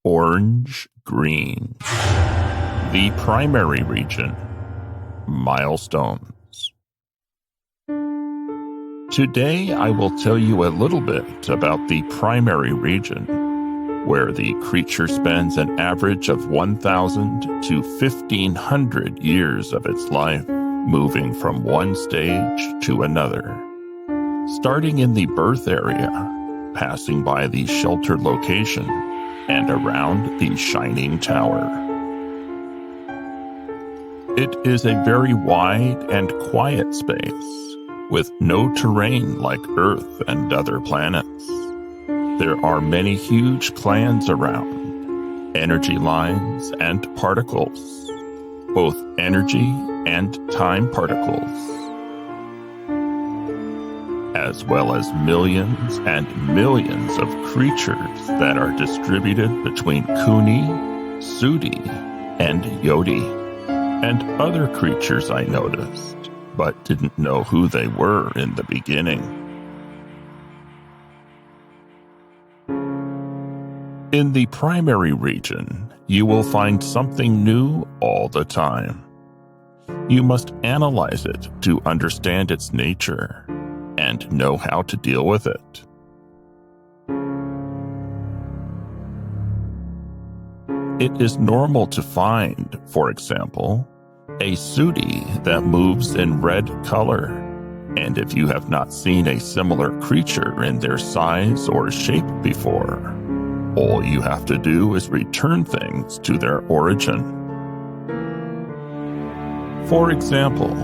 Orange-green. The primary region. Milestones. Today I will tell you a little bit about the primary region, where the creature spends an average of 1,000 to 1,500 years of its life, moving from one stage to another. Starting in the birth area, passing by the sheltered location, and around the shining tower. It is a very wide and quiet space, with no terrain like Earth and other planets. There are many huge clans around, energy lines and particles, both energy and time particles, as well as millions and millions of creatures that are distributed between Kooni, Soodi, and Yoddi, and other creatures I noticed, but didn't know who they were in the beginning. In the primary region, you will find something new all the time. You must analyze it to understand its nature and know how to deal with it. It is normal to find, for example, a Soodi that moves in red color, and if you have not seen a similar creature in their size or shape before, all you have to do is return things to their origin. For example,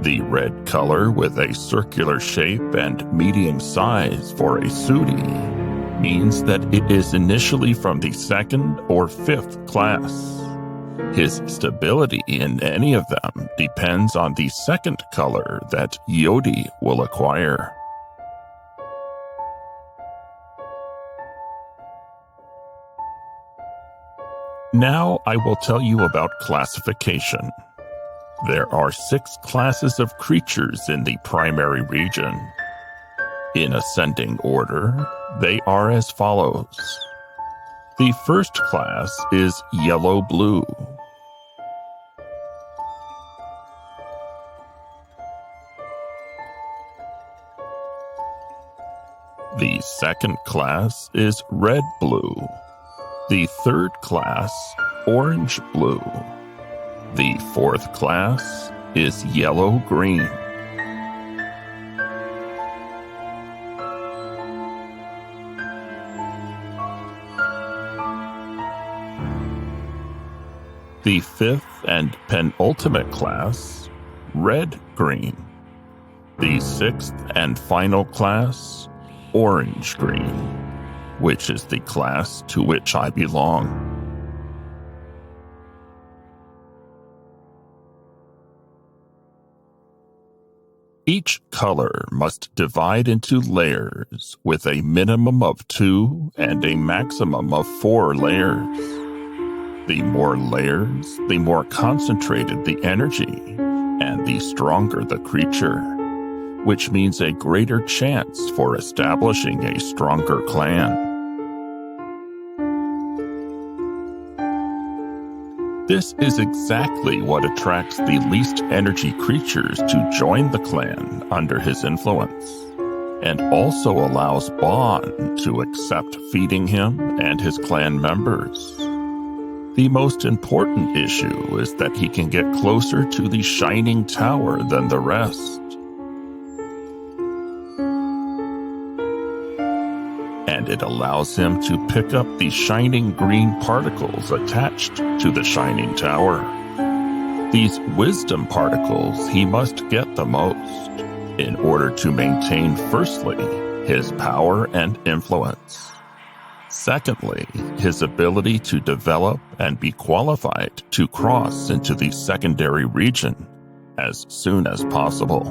the red color with a circular shape and medium size for a Soodi means that it is initially from the 2nd or 5th class. His stability in any of them depends on the 2nd color that Yoddi will acquire. Now I will tell you about classification. There are 6 classes of creatures in the primary region. In ascending order, they are as follows. The first class is yellow-blue. The second class is red-blue. The third class, orange-blue. The fourth class is yellow-green. The fifth and penultimate class, red-green. The sixth and final class, orange-green, which is the class to which I belong. Each color must divide into layers with a minimum of 2 and a maximum of 4 layers. The more layers, the more concentrated the energy, and the stronger the creature, which means a greater chance for establishing a stronger clan. This is exactly what attracts the least energy creatures to join the clan under his influence, and also allows Bon to accept feeding him and his clan members. The most important issue is that he can get closer to the shining tower than the rest. And it allows him to pick up the shining green particles attached to the shining tower. These wisdom particles he must get the most in order to maintain, firstly, his power and influence. Secondly, his ability to develop and be qualified to cross into the secondary region as soon as possible.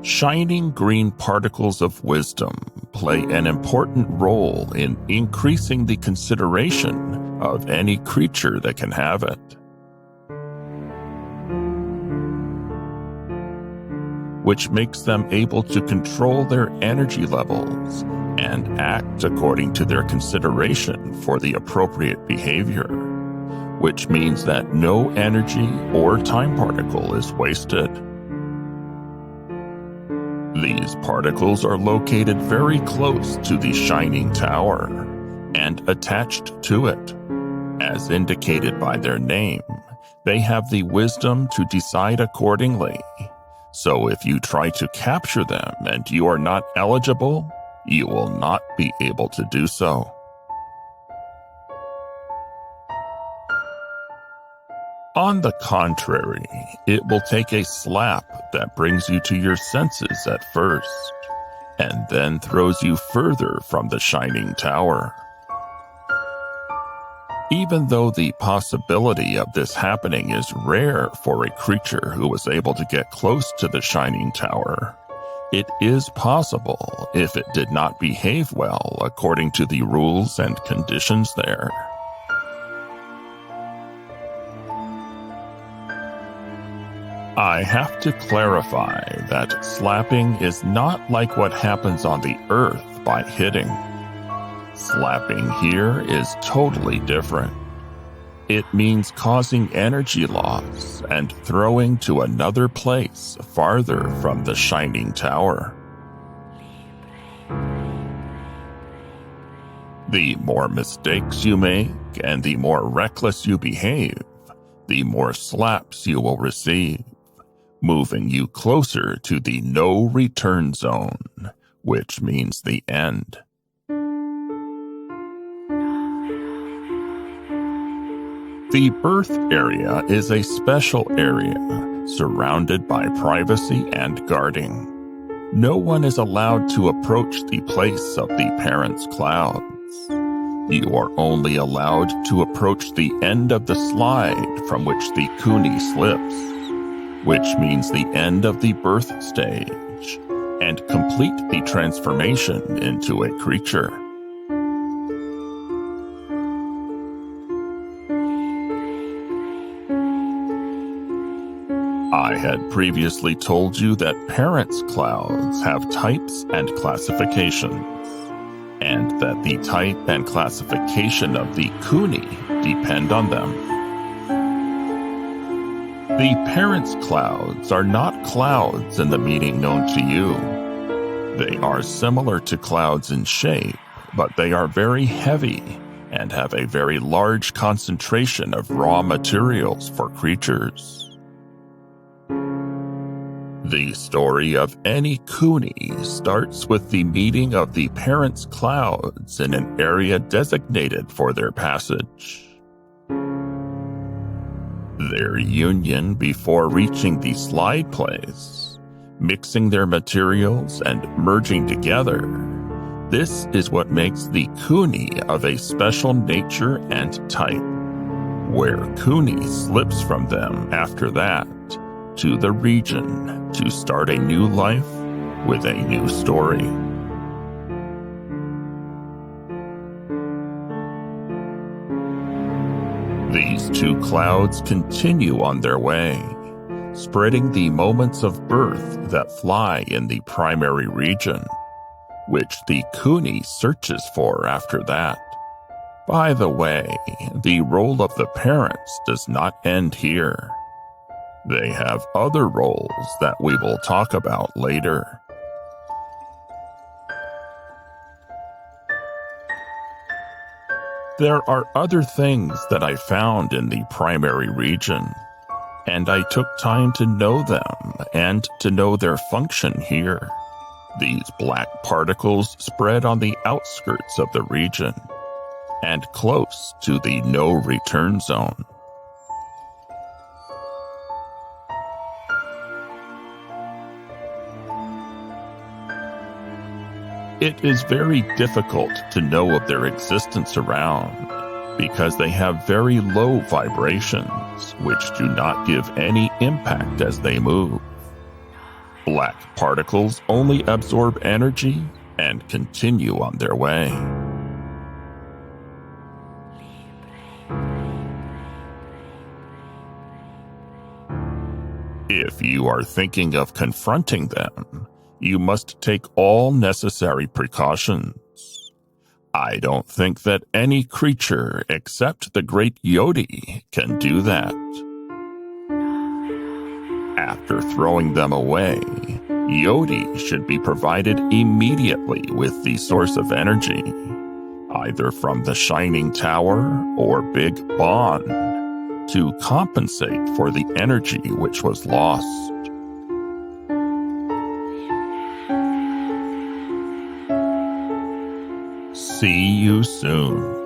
Shining green particles of wisdom play an important role in increasing the consideration of any creature that can have it. which makes them able to control their energy levels and act according to their consideration for the appropriate behavior, which means that no energy or time particle is wasted. These particles are located very close to the shining tower and attached to it. As indicated by their name, they have the wisdom to decide accordingly. So if you try to capture them and you are not eligible, you will not be able to do so. On the contrary, it will take a slap that brings you to your senses at first, and then throws you further from the shining tower. Even though the possibility of this happening is rare for a creature who is able to get close to the shining tower, it is possible if it did not behave well according to the rules and conditions there. I have to clarify that slapping is not like what happens on the earth by hitting. Slapping here is totally different. It means causing energy loss and throwing to another place farther from the shining tower. The more mistakes you make and the more reckless you behave, the more slaps you will receive, moving you closer to the no return zone, which means the end. The birth area is a special area, surrounded by privacy and guarding. No one is allowed to approach the place of the parents' clouds. You are only allowed to approach the end of the slide from which the Kooni slips, which means the end of the birth stage, and complete the transformation into a creature. I had previously told you that parents' clouds have types and classifications, and that the type and classification of the Kooni depend on them. The parents' clouds are not clouds in the meaning known to you. They are similar to clouds in shape, but they are very heavy and have a very large concentration of raw materials for creatures. The story of any Kooni starts with the meeting of the parents' clouds in an area designated for their passage. Their union before reaching the slide place, mixing their materials and merging together, this is what makes the Kooni of a special nature and type, where Kooni slips from them after that to the region to start a new life with a new story. These two clouds continue on their way, spreading the moments of birth that fly in the primary region, which the Kooni searches for after that. By the way, the role of the parents does not end here. They have other roles that we will talk about later. There are other things that I found in the primary region, and I took time to know them and to know their function here. These black particles spread on the outskirts of the region and close to the no return zone. It is very difficult to know of their existence around because they have very low vibrations, which do not give any impact as they move. Black particles only absorb energy and continue on their way. If you are thinking of confronting them, you must take all necessary precautions. I don't think that any creature except the great Yoddi can do that. After throwing them away, Yoddi should be provided immediately with the source of energy, either from the Shining Tower or Big Bond, to compensate for the energy which was lost. See you soon.